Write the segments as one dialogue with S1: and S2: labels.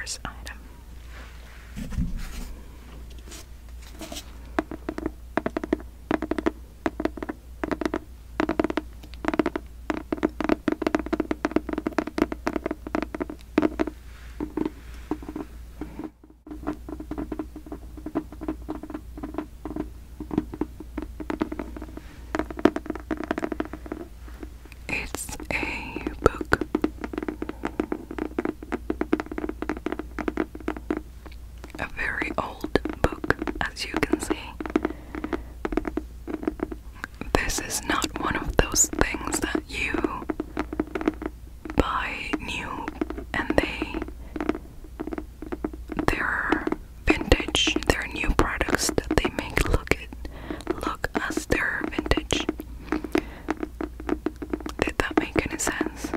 S1: first item. It's a book. A very old book, as you can see. This is not one of those things that you buy new and they're vintage. They're new products that they make look as they're vintage. Did that make any sense?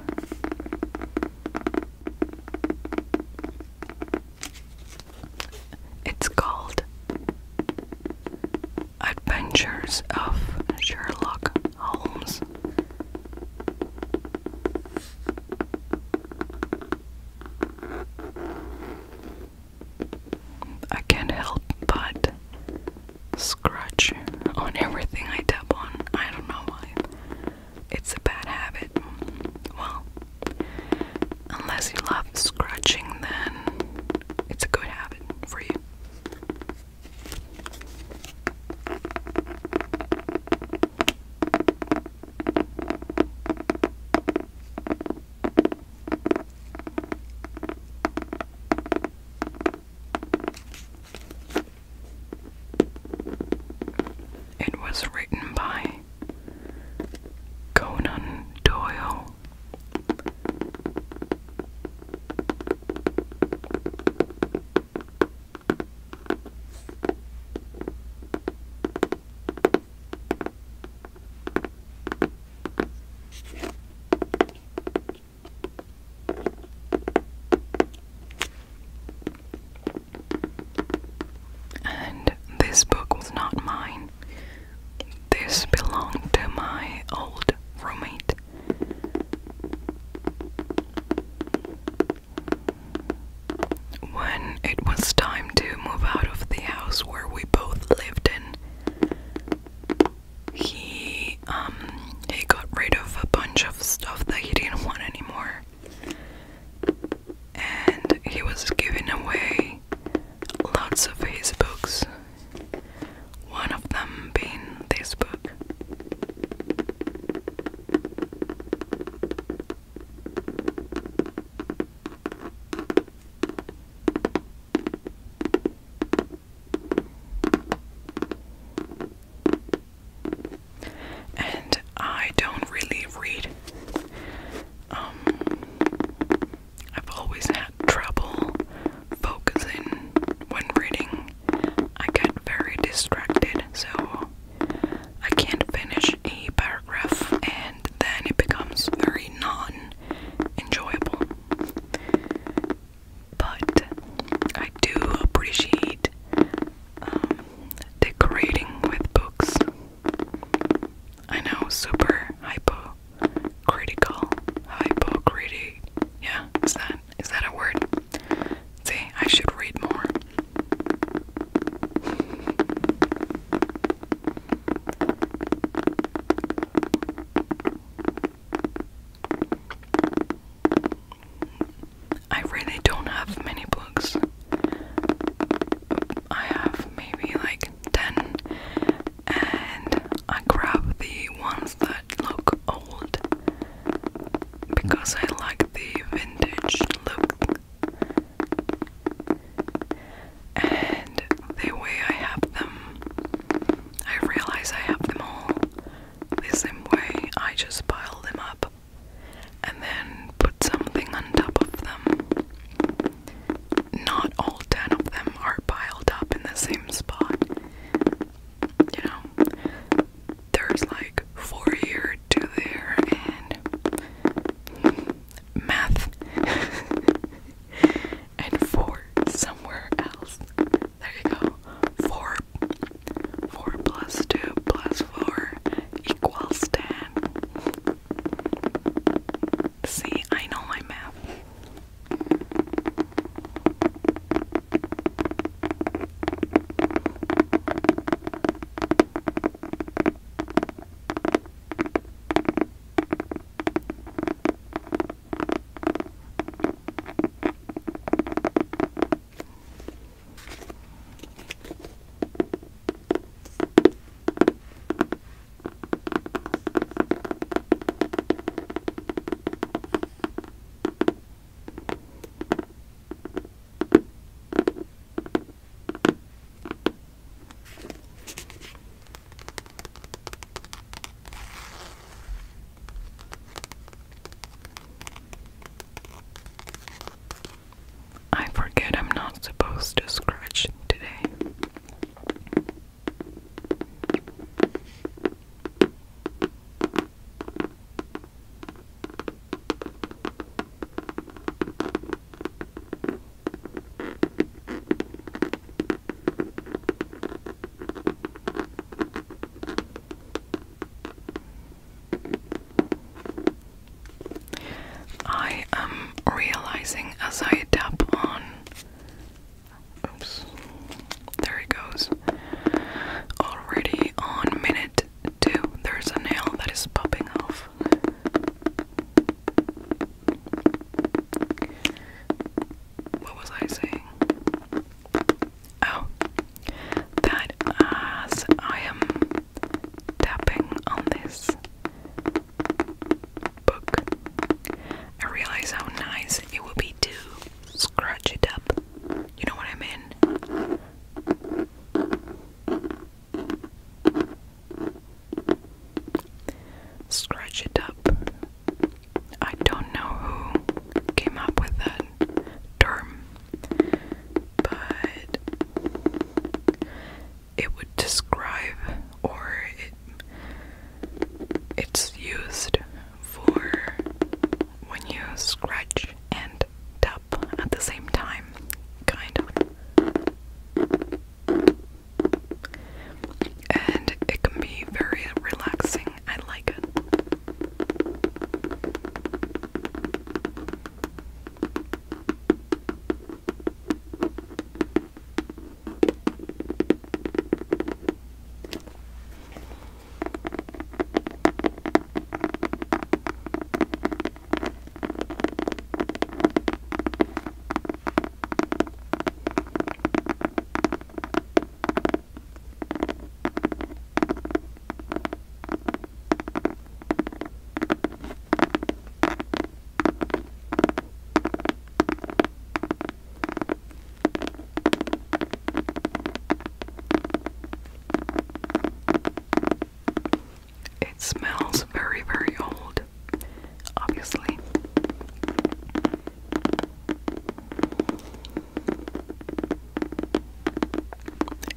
S1: It's called Adventures of Sherlock Holmes. I can't help but scratch on everything I tap on. I don't know why. It's a bad habit. Well, unless you love scratching, then it's a good habit for you.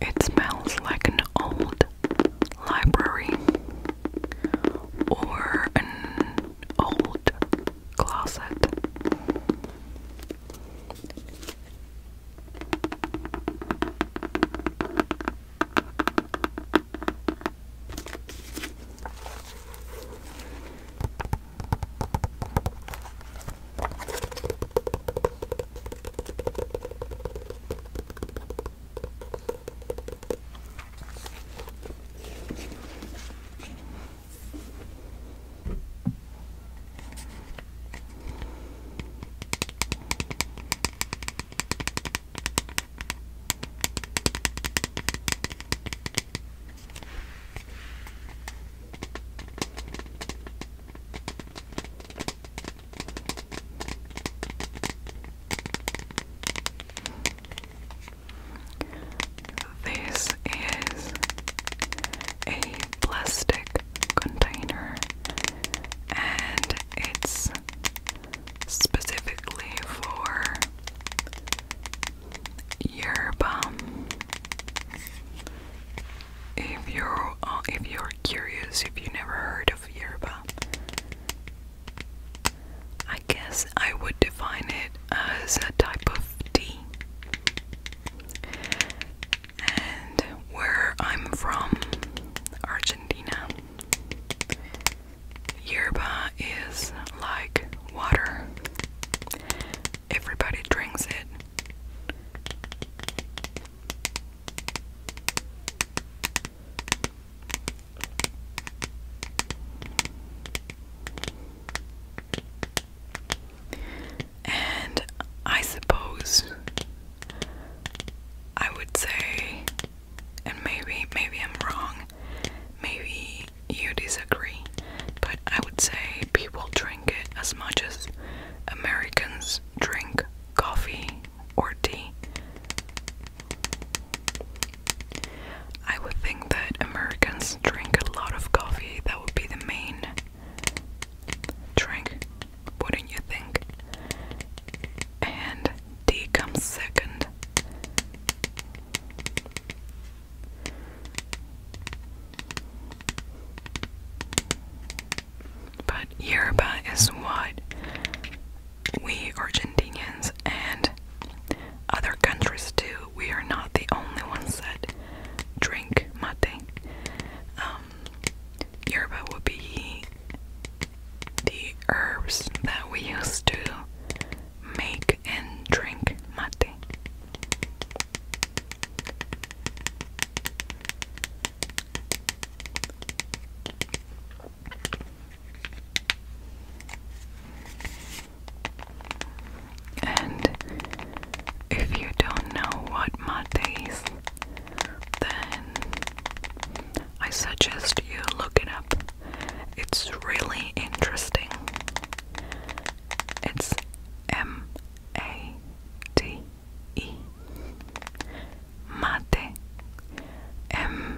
S1: It smells like an old library or an old closet. This is a plastic container, and it's specifically for yerba. If you're curious, if you never heard of yerba, I guess I would define it as a type of tea. And where I'm from, Argentina, yerba is like water. Everybody drinks it. And I suppose I would say, and maybe I'm wrong, maybe you disagree, but I would say people drink it as much as Americans drink coffee or tea. I would think that Americans drink a lot of coffee. That would be the main drink, wouldn't you think? And tea comes second. But yerba is what we Argentinians and other countries do. We are not the only ones that drink mate. Yerba would be the herbs that we used to make and drink mate. And if you don't know what mate is, then I suggest you look it up. It's really interesting. It's M-A-T-E. Mate. M-A-T-E.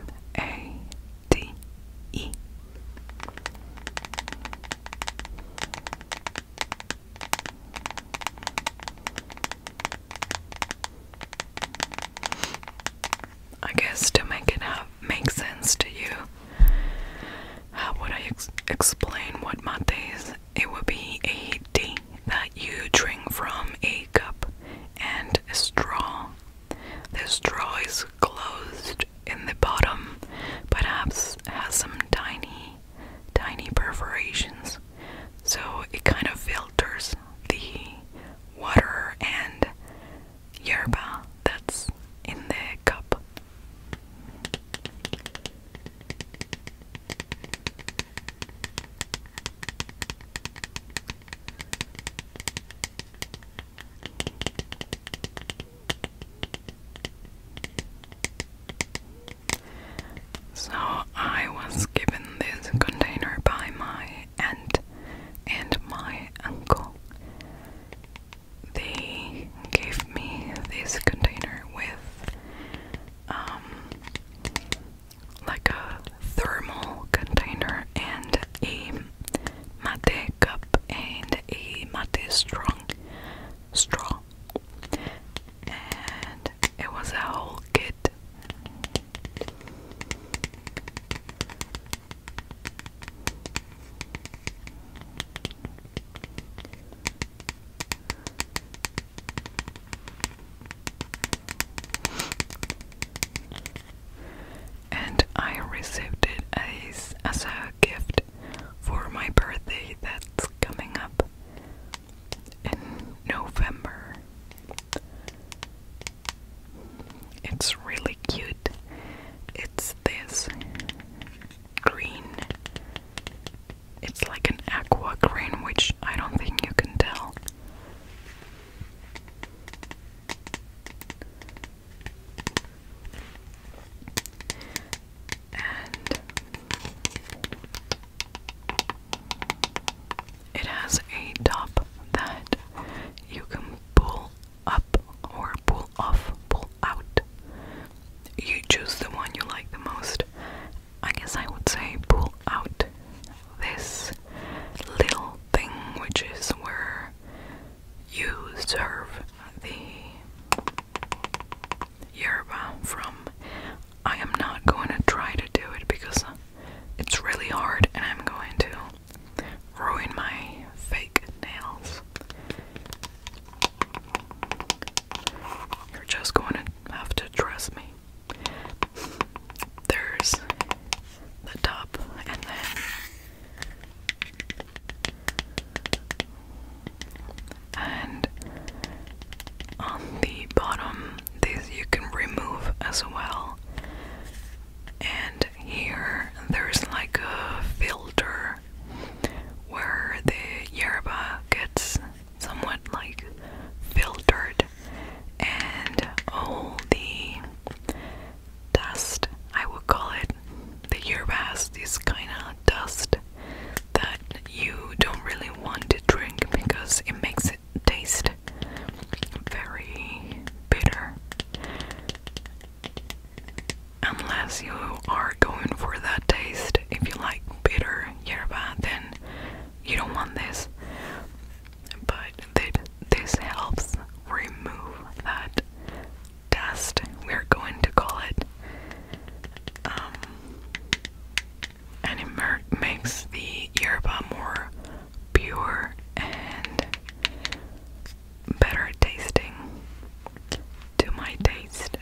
S1: I guess to make it make sense to you, how would I explain what mate is? It would be a tea that you drink from a cup and a straw. The straw is closed in the bottom, perhaps has some tiny perforations, so it kind of filters the water and yerba that's in the cup. It's really cute. It's this green. It's like an aqua green, which I don't think you can tell. And it has a top that you can pull up or pull off, pull out. You choose the one you like the most. I guess I would say pull out this little thing, which is where you serve the yerba from. I am not going to try to do it because it's really hard and I'm going to ruin my fake nails. You're just going to have to trust me. There's the top and then and on the bottom this you can remove as well. And here there's like a filter where the yerba gets somewhat like filtered, and all the dust, I would call it, the yerba has this kind of dust that you don't really want to drink because it makes it taste very bitter. Unless you are going for that taste. If you like bitter yerba, then you don't want this. But this helps remove that dust, we're going to call it. And it makes the yerba more pure and better tasting to my taste.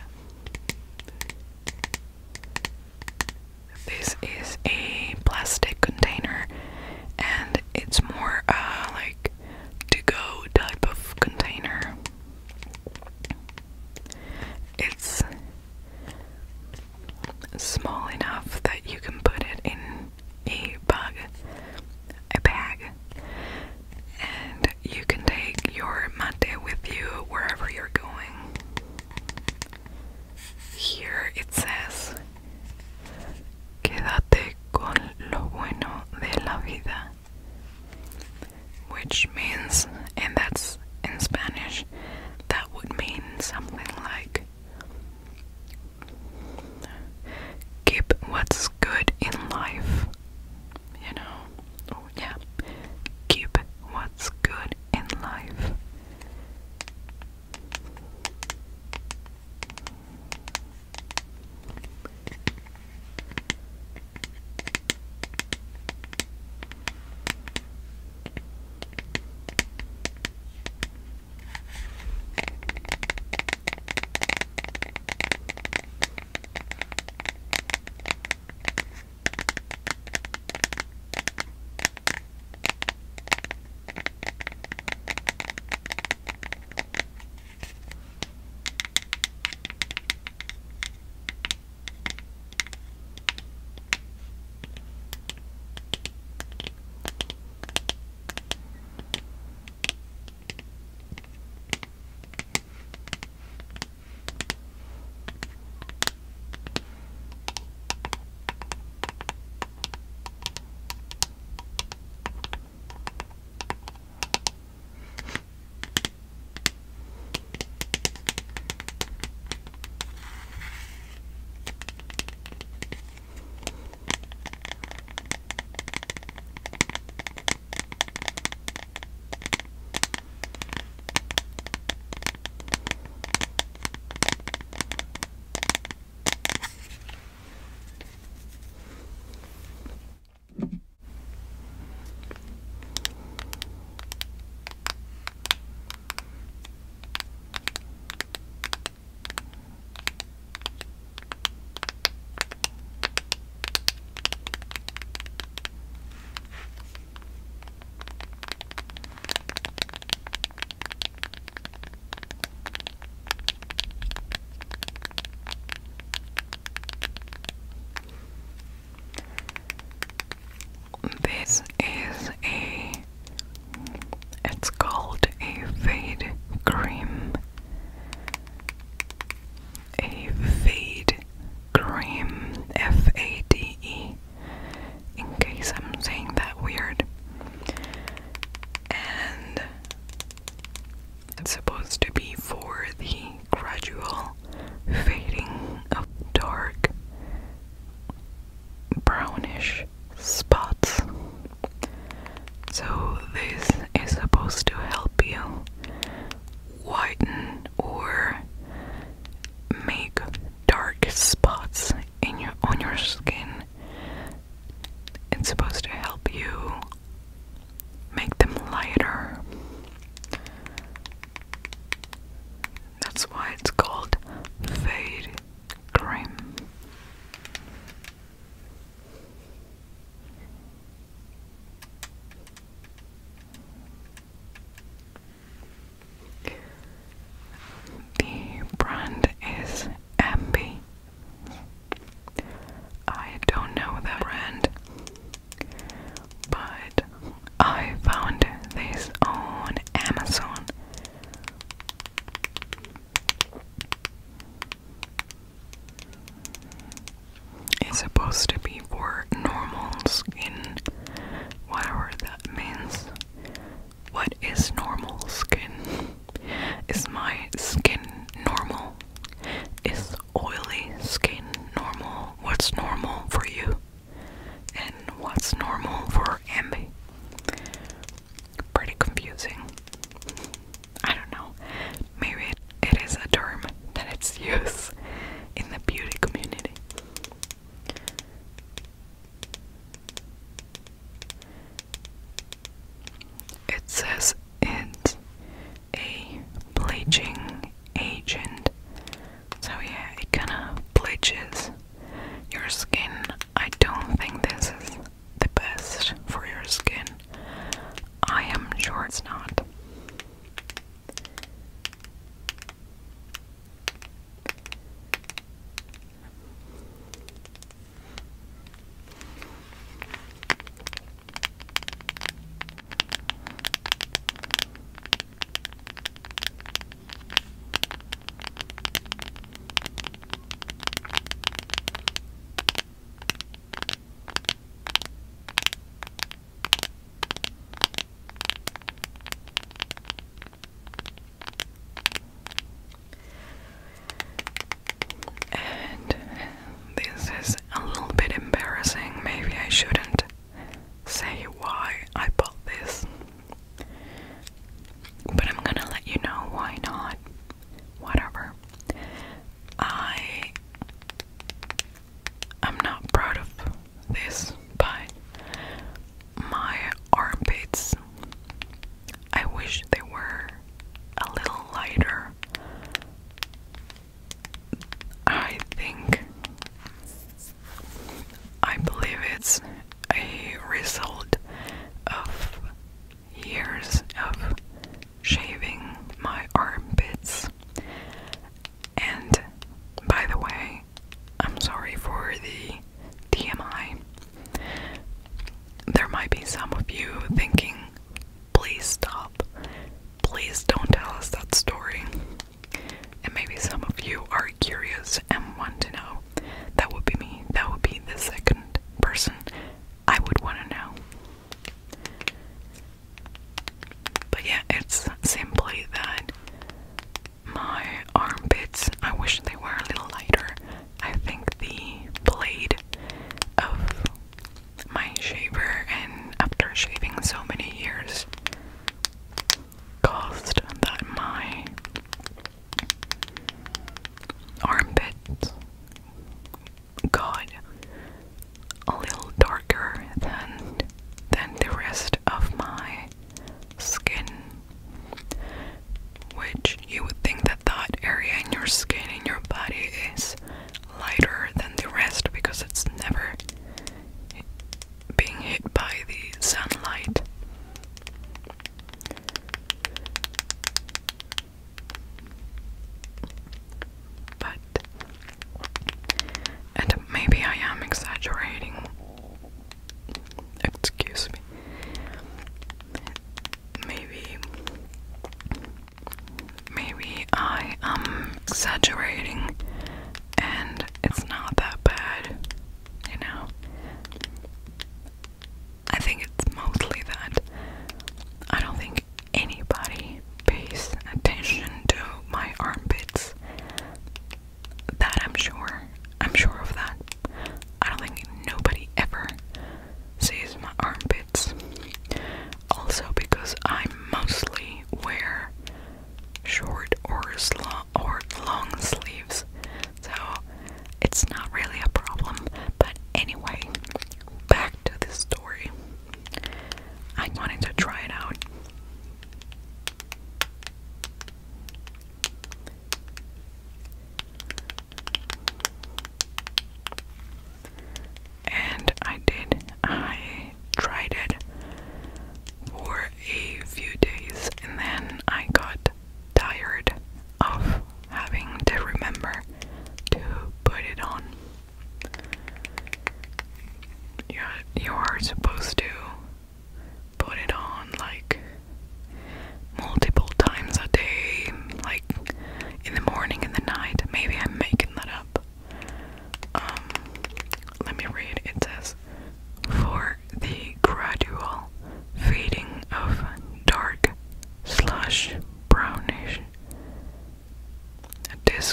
S1: That's why it's called fade cream. The brand is Ambi. I don't know the brand, but I found this on Amazon. It's supposed to be for normal skin, whatever that means. What is normal skin? Is my skin normal? Is oily skin normal? What's normal for you? And what's normal for Ambi? Pretty confusing. I don't know. Maybe it is a term that it's used in the beauty community. It says it's a bleaching agent. So yeah, it kinda bleaches your skin. I don't think this is the best for your skin. I am sure it's not. And this is a little bit embarrassing. Maybe I shouldn't say why I bought this, but I'm gonna let you know why not. Whatever. I'm not proud of this, but my armpits, I wish they were a little lighter. I believe it's a result of years of shaving my armpits. And by the way, I'm sorry for the TMI. There might be some of you thinking, please stop. Please don't tell us that story. And maybe some of you are curious and want to know. That would be me. That would be the second person I would want to know. But yeah, it's simply that my armpits, I wish they were a little lighter. I think the blade of my shaver, and after shaving so many years, caused that my armpits got a little darker than the rest of my skin, which you would think that area in your skin, in your body, is lighter than the rest because it's never being hit by the sunlight. But, and maybe I am exaggerating. Excuse me. Maybe I am exaggerating and it's not that bad, you know. I think it's mostly that I don't think anybody pays attention to my armpits. That I'm sure of that. I don't think nobody ever sees my armpits. Also because I mostly wear short or long sleeve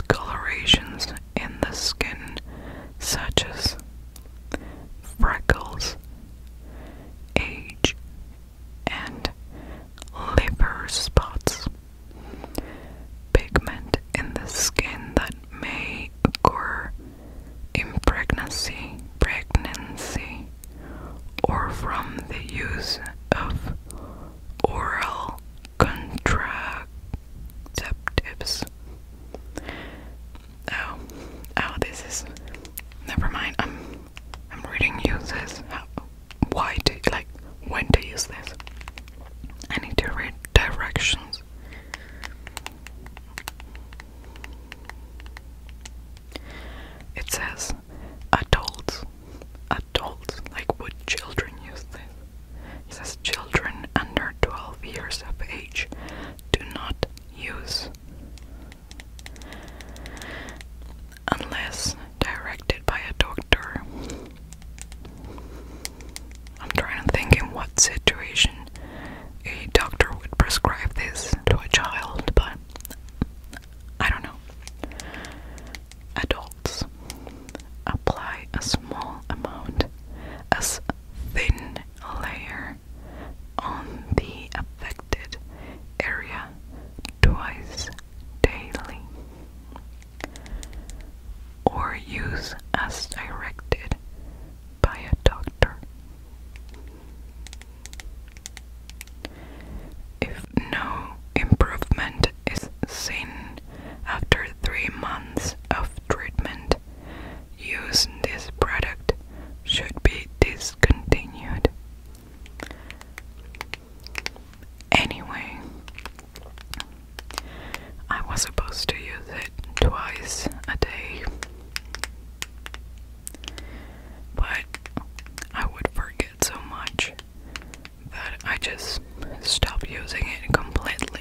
S1: discolorations in the skin, such as freckles, age, and liver spots. Pigment in the skin that may occur in pregnancy, or from the use of oral contraceptives. This is. Never mind. I'm reading uses. Why to when to use this? I need to read directions. It says adults, like would children use this? It says children under 12 years of age do not use unless directed by a doctor. I'm trying to think in what situation a doctor would prescribe this to a child, but I don't know. Adults apply a small amount, as thin layer, on the affected area twice daily, or use as directed by a doctor. If no improvement is seen after 3 months of treatment, use this product should be discontinued. Anyway, I was supposed to use it twice a day, but I would forget so much that I just stopped using it completely.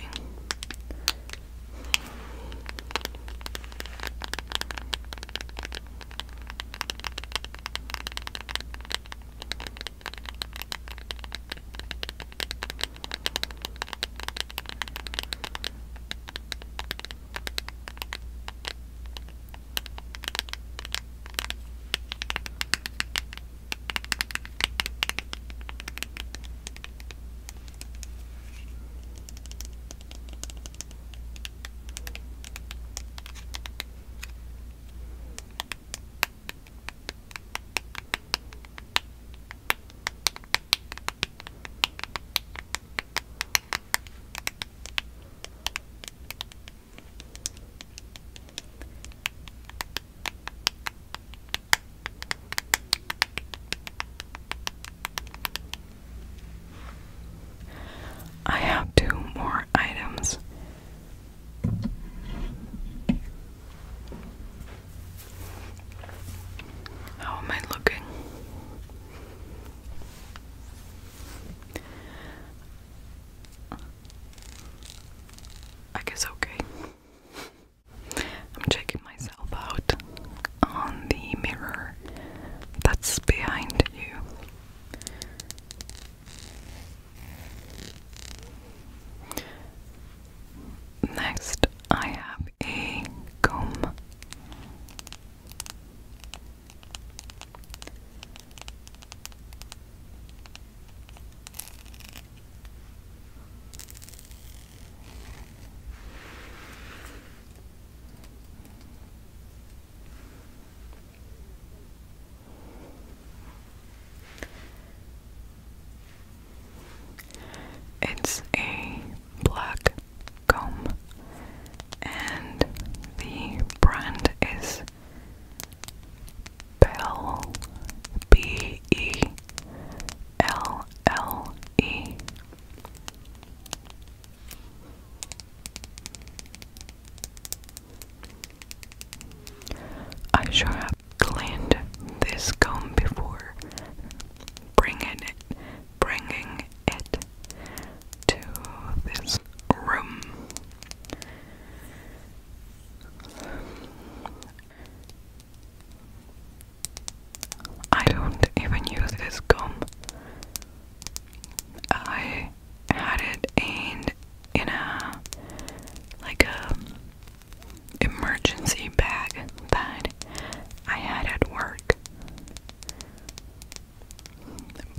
S1: a bag that I had at work,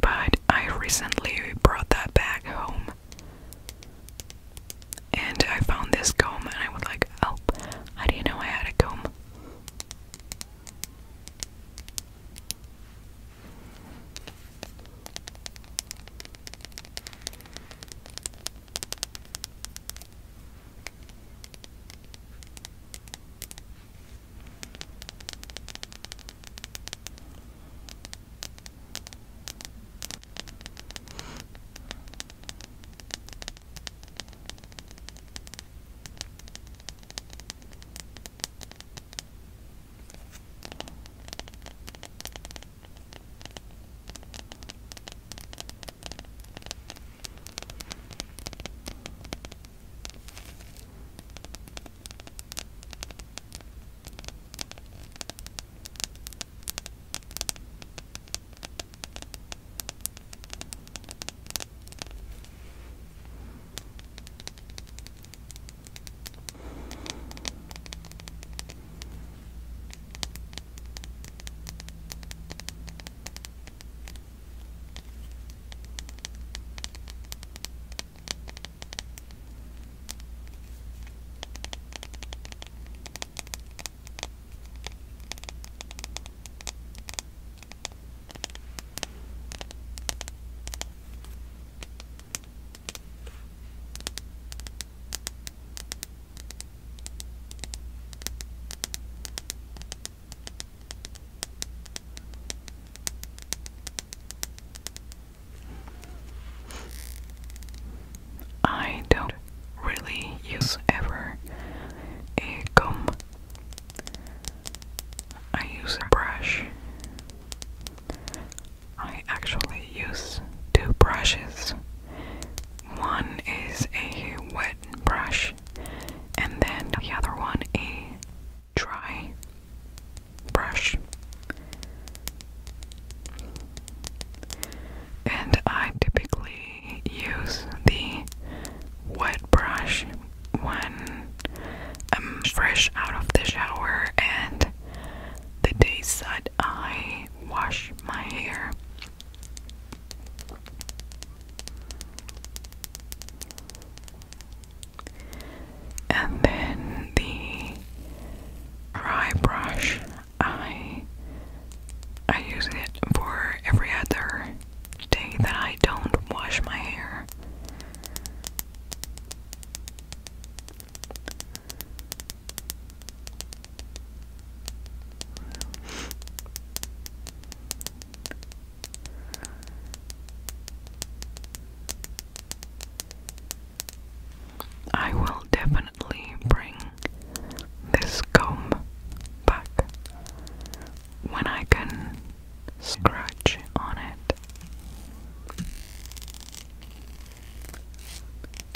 S1: but I recently brought that bag home and I found this comb and I was like, oh, I didn't know I had a comb. I don't really use ever a comb. I use a brush. I actually use two brushes. One is a wet brush and then the other one a dry brush. And I typically use the wet brush when I'm fresh out of the shower and the days that I wash my hair. And then the dry brush, I use it for every other day that I don't wash my hair. I will definitely bring this comb back when I can scratch on it.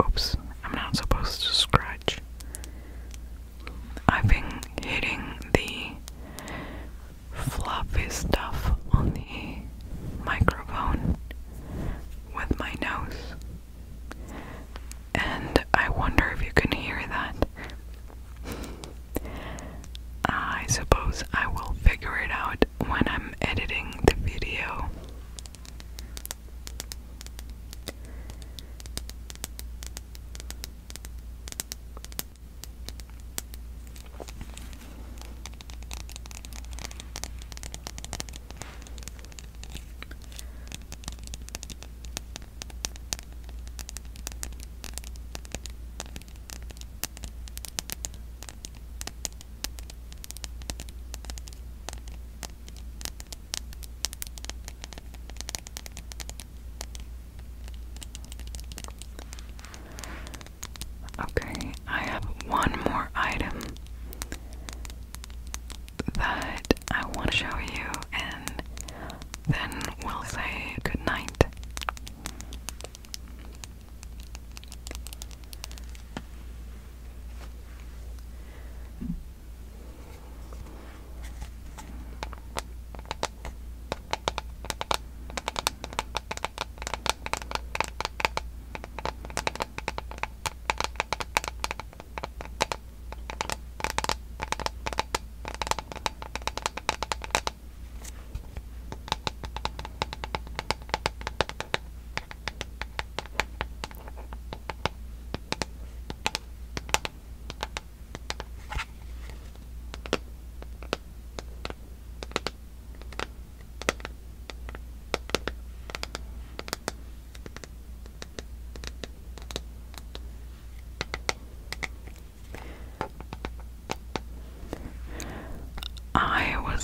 S1: Oops, I'm not supposed to scratch. I've been hitting the fluffy stuff on the microphone with my nose. And I wonder if you can hear that. I suppose I will figure it out when I'm editing the video.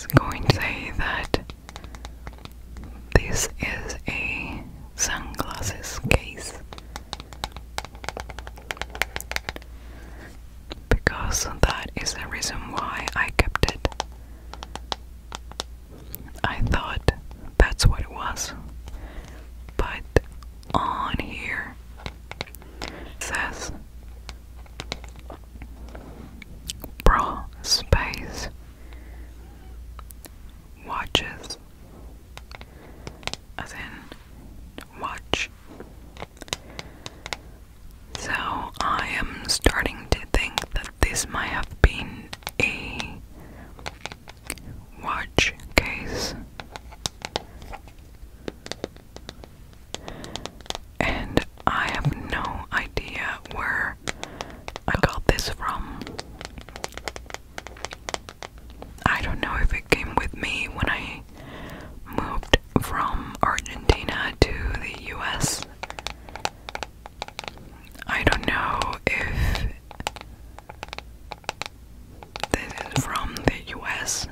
S1: was going to say that this is a sunglasses case because that is the reason why I kept it. I thought that's what it was, but on here it says bra space watches, as in watch. So I am starting to think that this might have been a watch case, and I have no idea where I got this from. I don't know if it came with me when I moved from Argentina to the US. I don't know if this is from the US